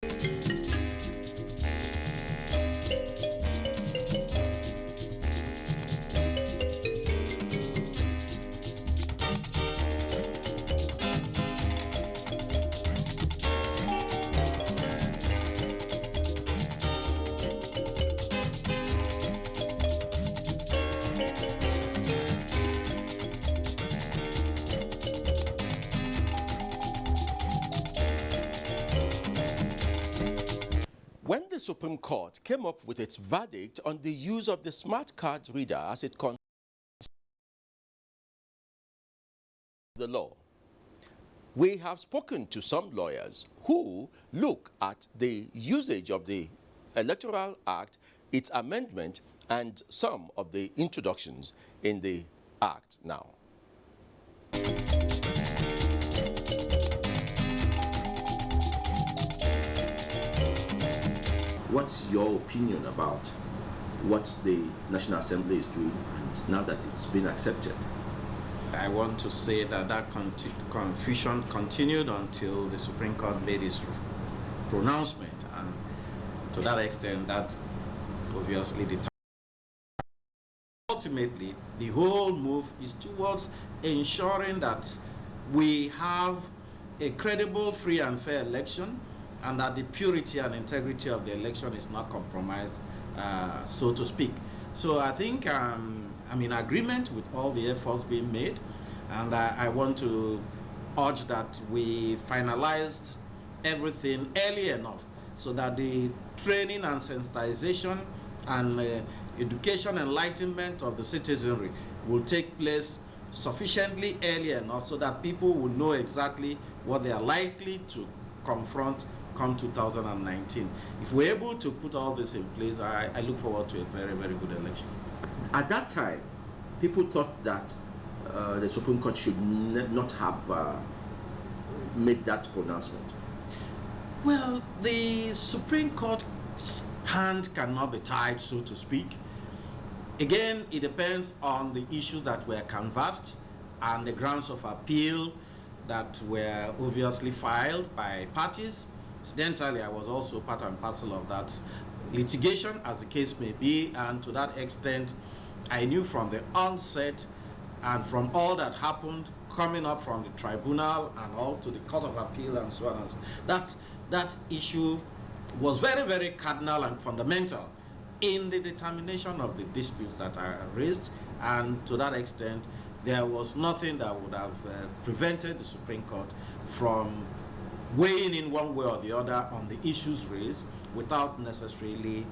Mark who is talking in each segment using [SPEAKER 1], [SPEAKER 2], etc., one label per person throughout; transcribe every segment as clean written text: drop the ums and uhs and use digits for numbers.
[SPEAKER 1] When the Supreme Court came up with its verdict on the use of the smart card reader as it concerns the law, we have spoken to some lawyers who look at the usage of the Electoral Act, its amendment, and some of the introductions in the Act now. What's your opinion about what the National Assembly is doing and now that it's been accepted?
[SPEAKER 2] I want to say that confusion continued until the Supreme Court made its pronouncement, and to that extent, that obviously ultimately the whole move is towards ensuring that we have a credible, free and fair election, and that the purity and integrity of the election is not compromised, so to speak. So I think I'm in agreement with all the efforts being made, and I want to urge that we finalized everything early enough so that the training and sensitization and education enlightenment of the citizenry will take place sufficiently early enough so that people will know exactly what they are likely to confront come 2019. If we're able to put all this in place, I look forward to a very, very good election.
[SPEAKER 1] At that time, people thought that the Supreme Court should not have made that pronouncement.
[SPEAKER 2] Well, the Supreme Court's hand cannot be tied, so to speak. Again, it depends on the issues that were canvassed and the grounds of appeal that were obviously filed by parties. Incidentally, I was also part and parcel of that litigation, as the case may be, and to that extent, I knew from the onset and from all that happened, coming up from the tribunal and all to the Court of Appeal and so on, that issue was very, very cardinal and fundamental in the determination of the disputes that are raised, and to that extent, there was nothing that would have prevented the Supreme Court from weighing in one way or the other on the issues raised without necessarily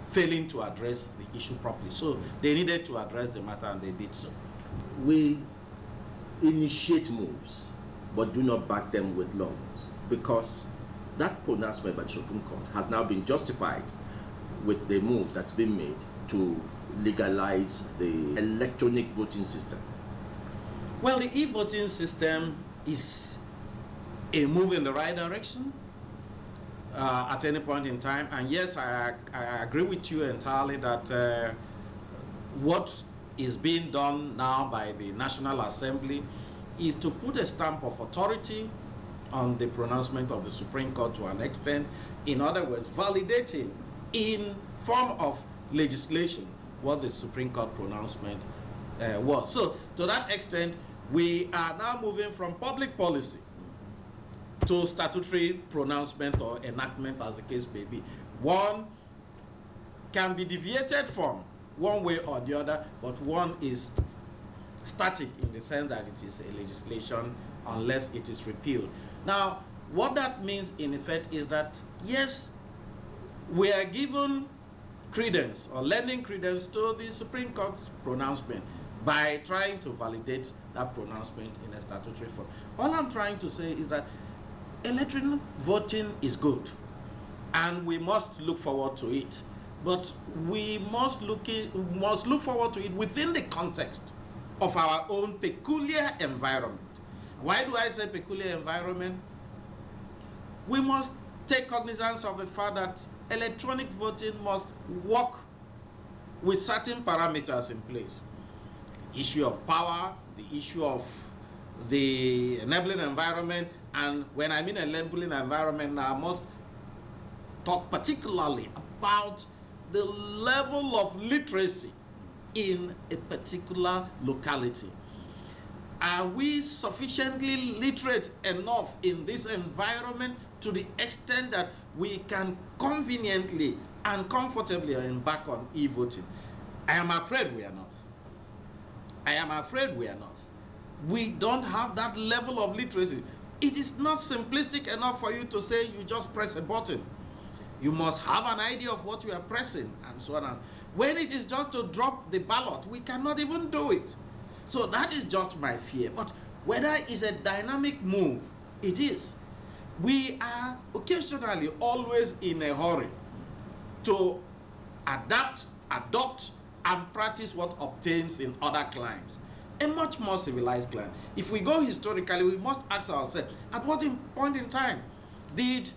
[SPEAKER 2] failing to address the issue properly. So they needed to address the matter, and they did so.
[SPEAKER 1] We initiate moves, but do not back them with laws, because that pronouncement by the Supreme Court has now been justified with the moves that's been made to legalize the electronic voting system.
[SPEAKER 2] Well, the e-voting system is a move in the right direction at any point in time. And yes, I agree with you entirely that what is being done now by the National Assembly is to put a stamp of authority on the pronouncement of the Supreme Court to an extent. In other words, validating in form of legislation what the Supreme Court pronouncement was. So to that extent, we are now moving from public policy to statutory pronouncement or enactment, as the case may be. One can be deviated from one way or the other, but one is static in the sense that it is a legislation unless it is repealed. Now, what that means in effect is that, yes, we are given credence or lending credence to the Supreme Court's pronouncement by trying to validate that pronouncement in a statutory form. All I'm trying to say is that electronic voting is good, and we must look forward to it. But we must look forward to it within the context of our own peculiar environment. Why do I say peculiar environment? We must take cognizance of the fact that electronic voting must work with certain parameters in place. The issue of power, the issue of the enabling environment, And when I mean a leveling environment, I must talk particularly about the level of literacy in a particular locality. Are we sufficiently literate enough in this environment to the extent that we can conveniently and comfortably embark on e-voting? I am afraid we are not. I am afraid we are not. We don't have that level of literacy. It is not simplistic enough for you to say you just press a button. You must have an idea of what you are pressing and so on. When it is just to drop the ballot, we cannot even do it. So that is just my fear. But whether it's a dynamic move, it is. We are occasionally always in a hurry to adapt, adopt, and practice what obtains in other climes. A much more civilized climate. If we go historically, we must ask ourselves, at what point in time did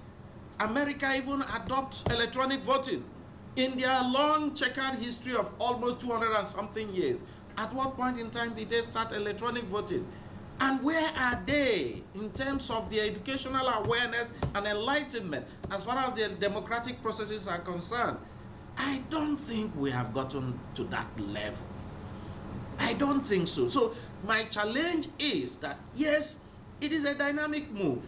[SPEAKER 2] America even adopt electronic voting? In their long checkered history of almost 200 and something years, at what point in time did they start electronic voting? And where are they in terms of their educational awareness and enlightenment as far as their democratic processes are concerned? I don't think we have gotten to that level. I don't think so. So my challenge is that, yes, it is a dynamic move,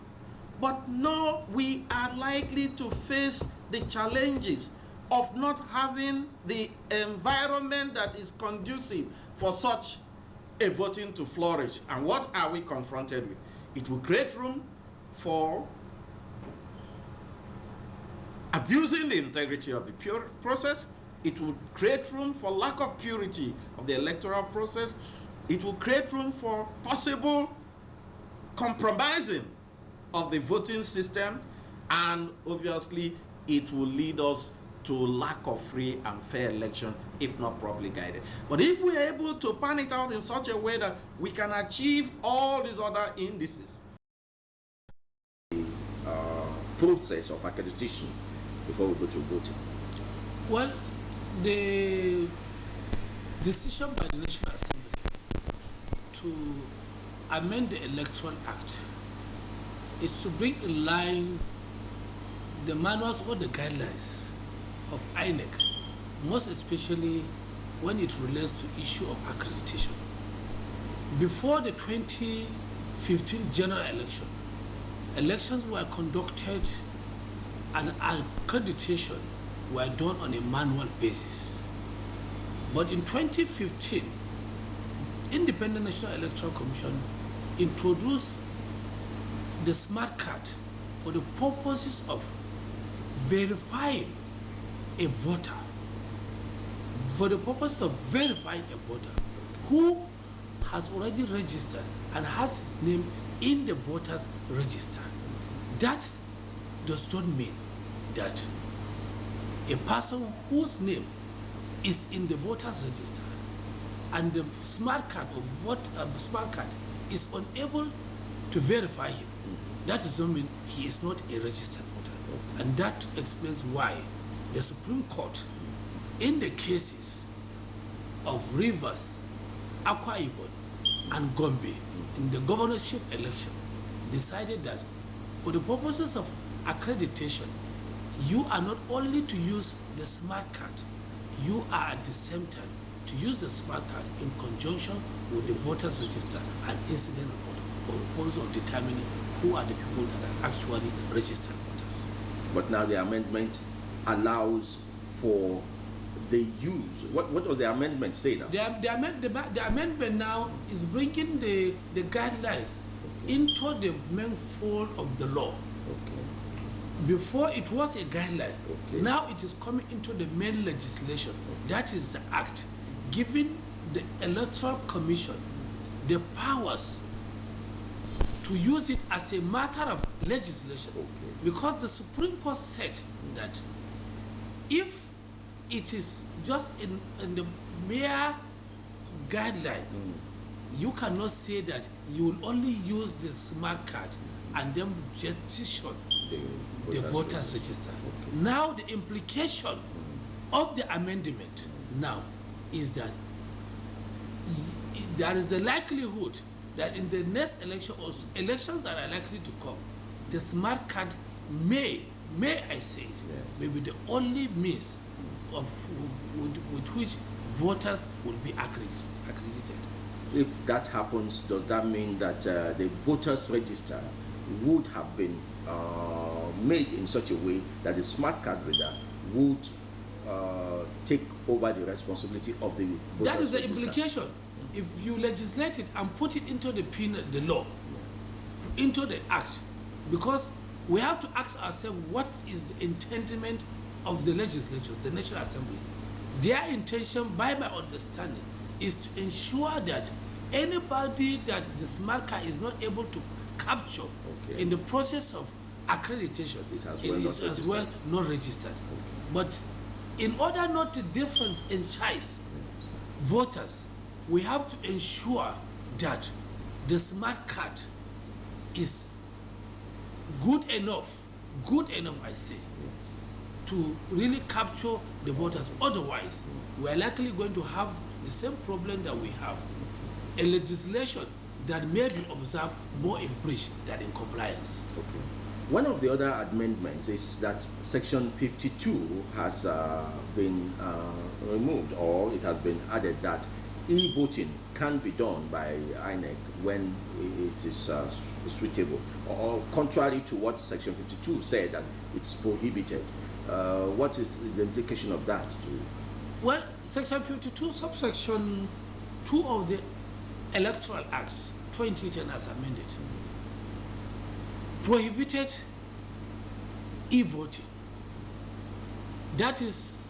[SPEAKER 2] but no, we are likely to face the challenges of not having the environment that is conducive for such a voting to flourish. And what are we confronted with? It will create room for abusing the integrity of the pure process. It will create room for lack of purity of the electoral process. It will create room for possible compromising of the voting system, and obviously it will lead us to lack of free and fair election if not properly guided. But if we are able to pan it out in such a way that we can achieve all these other indices.
[SPEAKER 1] Process of accreditation before we go to voting.
[SPEAKER 3] Well, the decision by the National Assembly to amend the Electoral Act is to bring in line the manuals or the guidelines of INEC, most especially when it relates to issue of accreditation. Before the 2015 general election, elections were conducted and accreditation were done on a manual basis. But in 2015, Independent National Electoral Commission introduced the smart card for the purposes of verifying a voter, for the purpose of verifying a voter who has already registered and has his name in the voters register. That does not mean that a person whose name is in the voters register and the smart card is unable to verify him, that does not mean he is not a registered voter. And that explains why the Supreme Court, in the cases of Rivers, Akwa Ibom, and Gombe, in the governorship election, decided that for the purposes of accreditation, you are not only to use the smart card, you are at the same time to use the smart card in conjunction with the voters register and incident report for the purpose of determining who are the people that are actually registered voters.
[SPEAKER 1] But now the amendment allows for the use. What does the amendment say now?
[SPEAKER 3] The amendment now is bringing the guidelines into the main fold of the law.
[SPEAKER 1] Okay.
[SPEAKER 3] Before it was a guideline.
[SPEAKER 1] Okay.
[SPEAKER 3] Now it is coming into the main legislation. That is the act, giving the Electoral Commission the powers to use it as a matter of legislation.
[SPEAKER 1] Okay.
[SPEAKER 3] Because the Supreme Court said that if it is just in the mere guideline, you cannot say that you will only use the smart card and then petition the voters register.
[SPEAKER 1] Okay.
[SPEAKER 3] Now the implication of the amendment now is that there is the likelihood that in the next election or elections that are likely to come, the smart card may I say, may be the only means of with which voters will be accredited.
[SPEAKER 1] If that happens, does that mean that the voters register would have been made in such a way that the smart card reader would take over the responsibility of the voters?
[SPEAKER 3] That is the
[SPEAKER 1] register?
[SPEAKER 3] implication. If you legislate it and put it into the law, into the act, because we have to ask ourselves what is the intendment of the legislatures, the National Assembly. Their intention, by my understanding, is to ensure that anybody that the smart card is not able to capture in the process of accreditation is as well not registered. But in order not to disenfranchise voters, we have to ensure that the smart card is good enough, I say, to really capture the voters. Otherwise, we are likely going to have the same problem that we have, a legislation that may be observed more in breach than in compliance.
[SPEAKER 1] Okay. One of the other amendments is that Section 52 has been removed, or it has been added that e-voting can be done by INEC when it is suitable, or contrary to what Section 52 said that it's prohibited. What is the implication of that?
[SPEAKER 3] Well, Section 52, subsection 2 of the Electoral Act 2010 as amended prohibited e-voting. That is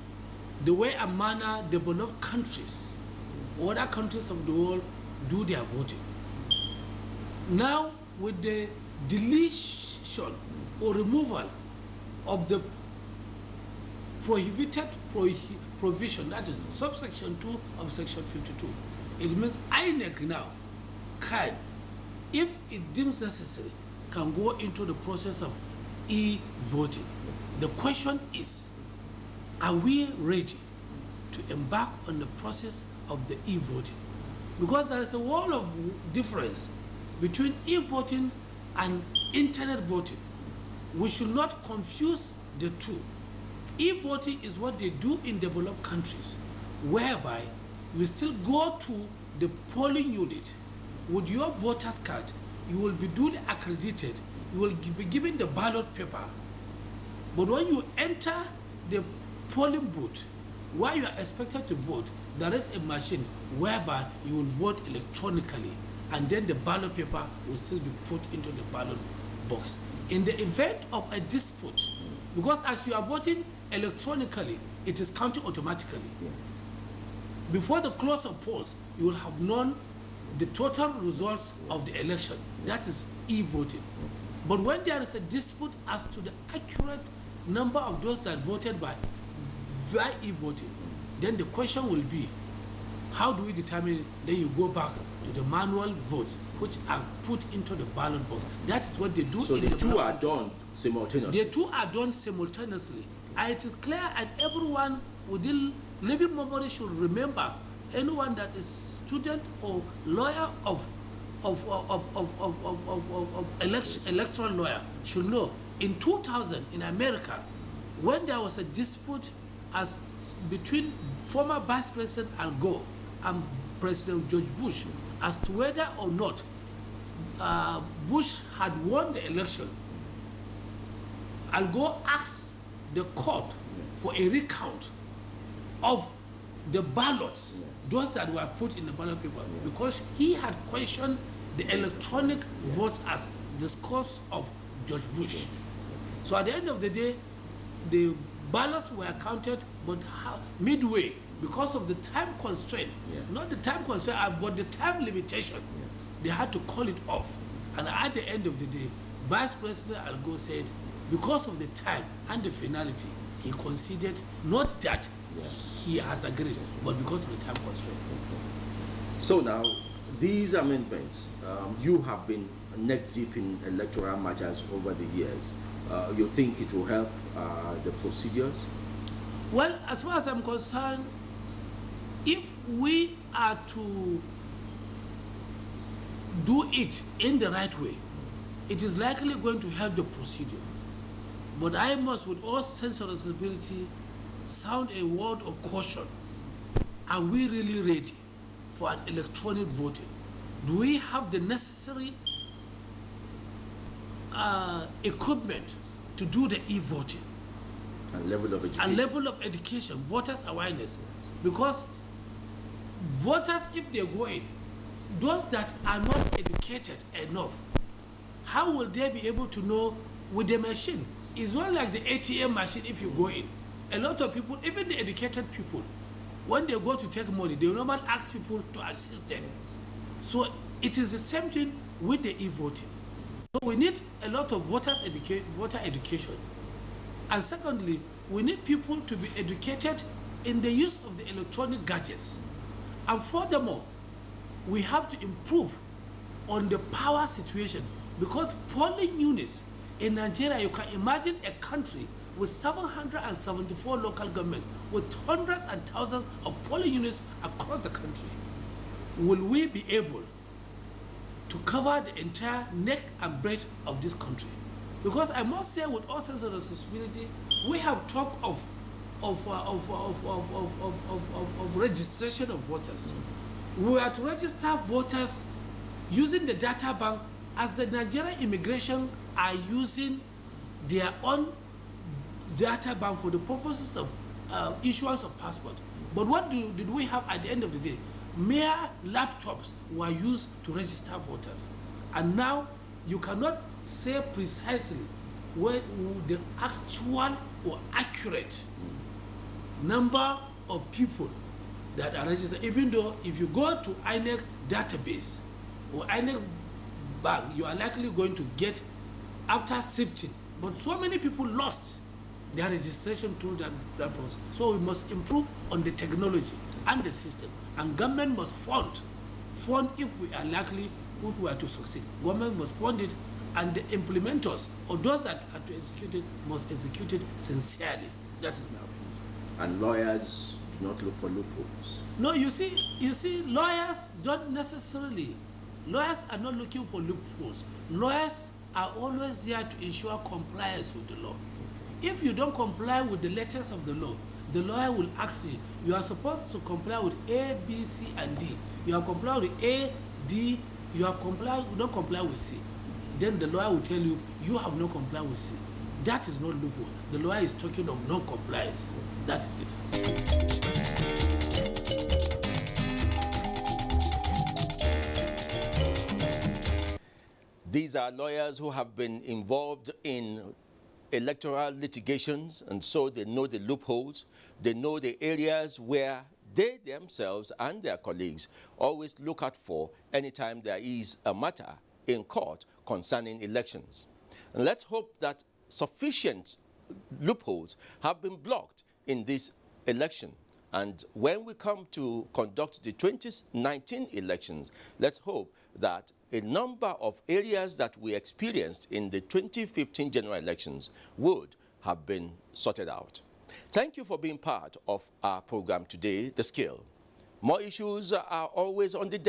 [SPEAKER 3] the way and manner developed countries, other countries of the world, do their voting. Now, with the deletion or removal of the prohibited provision, that is subsection 2 of Section 52, it means INEC now can, if it deems necessary, can go into the process of e-voting. The question is, are we ready to embark on the process of the e-voting? Because there is a wall of difference between e-voting and internet voting. We should not confuse the two. E-voting is what they do in developed countries, whereby you still go to the polling unit with your voter's card. You will be duly accredited. You will be given the ballot paper. But when you enter the polling booth, where you are expected to vote, there is a machine whereby you will vote electronically, and then the ballot paper will still be put into the ballot box. In the event of a dispute, because as you are voting electronically, it is counted automatically.
[SPEAKER 1] Yes.
[SPEAKER 3] Before the close of polls, you will have known the total results of the election. That is e-voting. But when there is a dispute as to the accurate number of those that voted by e-voting, then the question will be, how do we determine it? Then you go back to the manual votes, which are put into the ballot box. That is what they do.
[SPEAKER 1] So the two are done simultaneously?
[SPEAKER 3] The two are done simultaneously. And it is clear, and everyone within living memory should remember, anyone that is student or lawyer of electoral lawyer should know. In 2000 in America, when there was a dispute as between former Vice President Al Gore and President George Bush as to whether or not Bush had won the election, Al Gore asked the court for a recount of the ballots, those that were put in the ballot paper, because he had questioned the electronic votes as the scores of George Bush. So at the end of the day, the ballots were counted, but midway, because of the time constraint, not the time constraint, but the time limitation, they had to call it off. And at the end of the day, Vice President Al Gore said, because of the time and the finality, he conceded, not that he has agreed, but because of the time constraint.
[SPEAKER 1] So now, these amendments, you have been neck deep in electoral matters over the years. You think it will help the procedures?
[SPEAKER 3] Well, as far as I'm concerned, if we are to do it in the right way, it is likely going to help the procedure. But I must, with all sense of responsibility, sound a word of caution. Are we really ready for an electronic voting? Do we have the necessary equipment to do the e-voting?
[SPEAKER 1] And level of education.
[SPEAKER 3] And level of education, voters' awareness. Because voters, if they go in, those that are not educated enough, how will they be able to know with the machine? It's not like the ATM machine if you go in. A lot of people, even the educated people, when they go to take money, they will normally ask people to assist them. So it is the same thing with the e-voting. So we need a lot of voter education. And secondly, we need people to be educated in the use of the electronic gadgets. And furthermore, we have to improve on the power situation, because polling units in Nigeria, you can imagine a country with 774 local governments, with hundreds and thousands of polling units across the country. Will we be able to cover the entire neck and breadth of this country? Because I must say, with all sense of responsibility, we have talked of registration of voters. We are to register voters using the data bank, as the Nigerian immigration are using their own data bank for the purposes of issuance of passport. But what did we have at the end of the day? Mere laptops were used to register voters. And now you cannot say precisely where the actual or accurate number of people that are registered, even though if you go to INEC database or INEC bank, you are likely going to get after sifting. But so many people lost their registration through that process. So we must improve on the technology and the system. And government must fund if we are likely, if we are to succeed. Government must fund it, and the implementers or those that are to execute it must execute it sincerely. That is my opinion.
[SPEAKER 1] And lawyers do not look for loopholes.
[SPEAKER 3] No, you see, lawyers don't necessarily. Lawyers are not looking for loopholes. Lawyers are always there to ensure compliance with the law. If you don't comply with the letters of the law, the lawyer will ask you, you are supposed to comply with A, B, C, and D. You have complied with A, D, you don't comply with C. Then the lawyer will tell you, you have not complied with C. That is not loophole. The lawyer is talking of non-compliance. That is
[SPEAKER 1] it. These are lawyers who have been involved in electoral litigations, and so they know the loopholes. They know the areas where they themselves and their colleagues always look out for anytime there is a matter in court concerning elections. And let's hope that sufficient loopholes have been blocked in this election. And when we come to conduct the 2019 elections, let's hope that a number of areas that we experienced in the 2015 general elections would have been sorted out. Thank you for being part of our program today, The Skill. More issues are always on the